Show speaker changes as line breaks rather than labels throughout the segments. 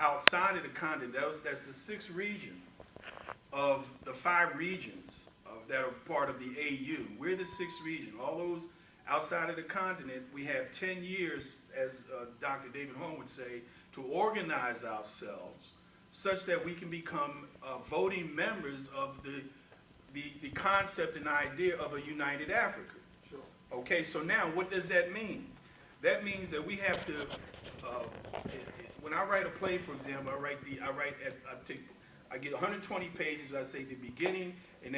outside of the continent. That's the sixth region of the five regions that are part of the AU. We're the sixth region. All those outside of the continent, we have 10 years, as Dr. David Horn would say, to organize ourselves such that we can become voting members of the concept and idea of a united Africa.
Sure.
Okay, so now what does that mean? That means that we have to, when I write a play, for example, I get 120 pages, I say the beginning, and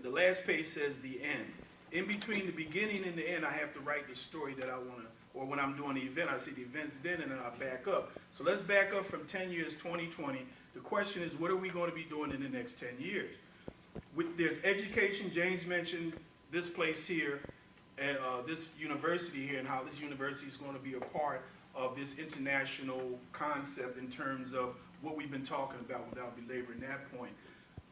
the last page says the end. In between the beginning and the end, I have to write the story that I want to, or when I'm doing the event, I say the event's then, and then I back up. So let's back up from 10 years, 2020. The question is, what are we going to be doing in the next 10 years? There's education. James mentioned this place here, and this university here, and how this university is going to be a part of this international concept in terms of what we've been talking about without belaboring that point.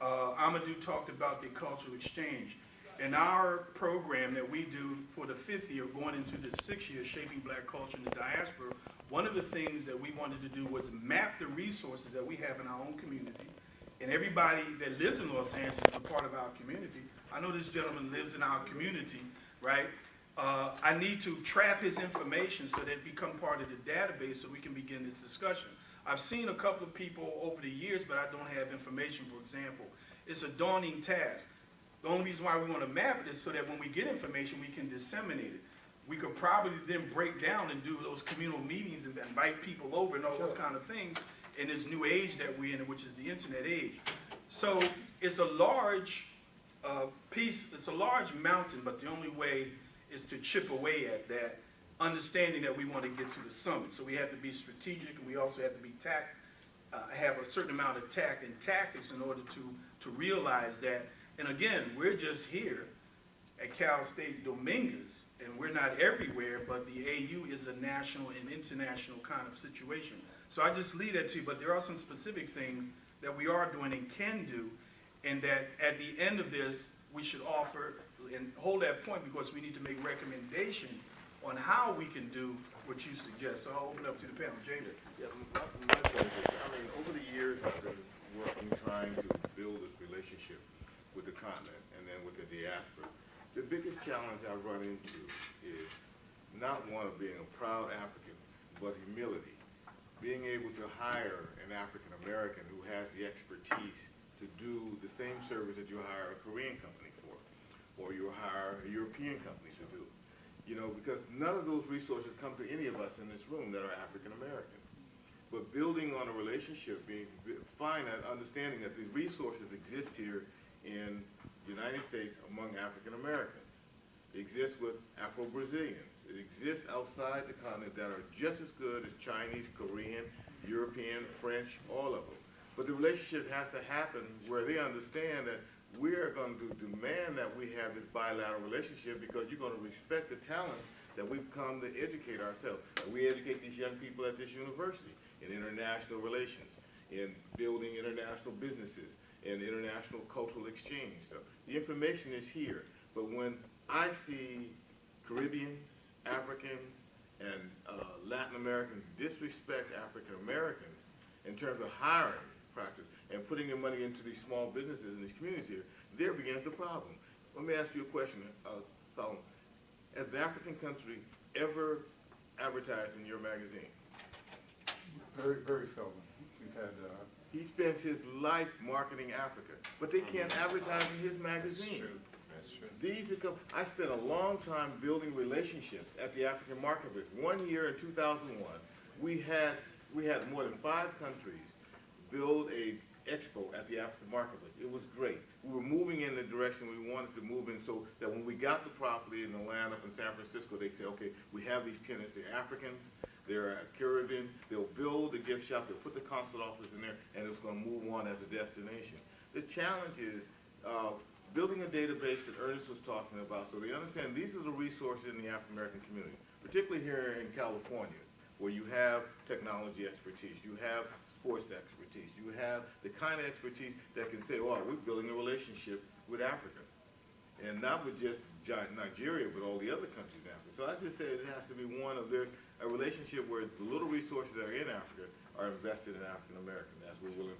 Amadou talked about the cultural exchange. In our program that we do for the 5th year, going into the 6th year, Shaping Black Culture in the Diaspora, one of the things that we wanted to do was map the resources that we have in our own community. And everybody that lives in Los Angeles is a part of our community. I know this gentleman lives in our community, right? I need to trap his information so that it become part of the database so we can begin this discussion. I've seen a couple of people over the years, but I don't have information, for example. It's a daunting task. The only reason why we want to map it is so that when we get information, we can disseminate it. We could probably then break down and do those communal meetings and invite people over and all those kind of things in this new age that we're in, which is the internet age. So it's a large piece, it's a large mountain, but the only way is to chip away at that, understanding that we want to get to the summit. So we have to be strategic, and we also have to be have a certain amount of tact and tactics in order to realize that. And again, we're just here at Cal State Dominguez, and we're not everywhere, but the AU is a national and international kind of situation. So I just leave that to you, but there are some specific things that we are doing and can do, and that at the end of this, we should offer and hold that point, because we need to make recommendation on how we can do what you suggest. So I'll open up to the panel. Jada.
Yeah, my point is, I mean, over the years, I've been working, trying to build this relationship with the continent and then with the diaspora. The biggest challenge I run into is not one of being a proud African, but humility. Being able to hire an African American who has the expertise to do the same service that you hire a Korean company for, or you hire a European company to do. You know, because none of those resources come to any of us in this room that are African American. But building on a relationship, understanding that the resources exist here in the United States among African Americans. It exists with Afro-Brazilians. It exists outside the continent that are just as good as Chinese, Korean, European, French, all of them. But the relationship has to happen where they understand that we're going to demand that we have this bilateral relationship, because you're going to respect the talents that we've come to educate ourselves. And we educate these young people at this university in international relations, in building international businesses, in international cultural exchange. So the information is here. But when I see Caribbeans, Africans, and Latin Americans disrespect African Americans in terms of hiring practice and putting their money into these small businesses in these communities here, there begins the problem. Let me ask you a question, Solomon. Has the African country ever advertised in your magazine?
Very, very seldom. We've had.
He spends his life marketing Africa, but they can't advertise in his magazine.
That's true.
I spent a long time building relationships at the African marketplace. 1 year in 2001, we had more than 5 countries build a expo at the African marketplace. It was great. We were moving in the direction we wanted to move in, so that when we got the property in Atlanta and San Francisco, they say, okay, we have these tenants, they're Africans, they're Caribbean, they'll build a gift shop, they'll put the consulate office in there, and it's going to move on as a destination. The challenge is building a database that Ernest was talking about, so they understand these are the resources in the African American community, particularly here in California, where you have technology expertise, you have sports expertise, you have the kind of expertise that can say, oh, we're building a relationship with Africa. And not with just Nigeria, but all the other countries in Africa. So I just say it has to be one of a relationship where the little resources that are in Africa are invested in African American, as we're willing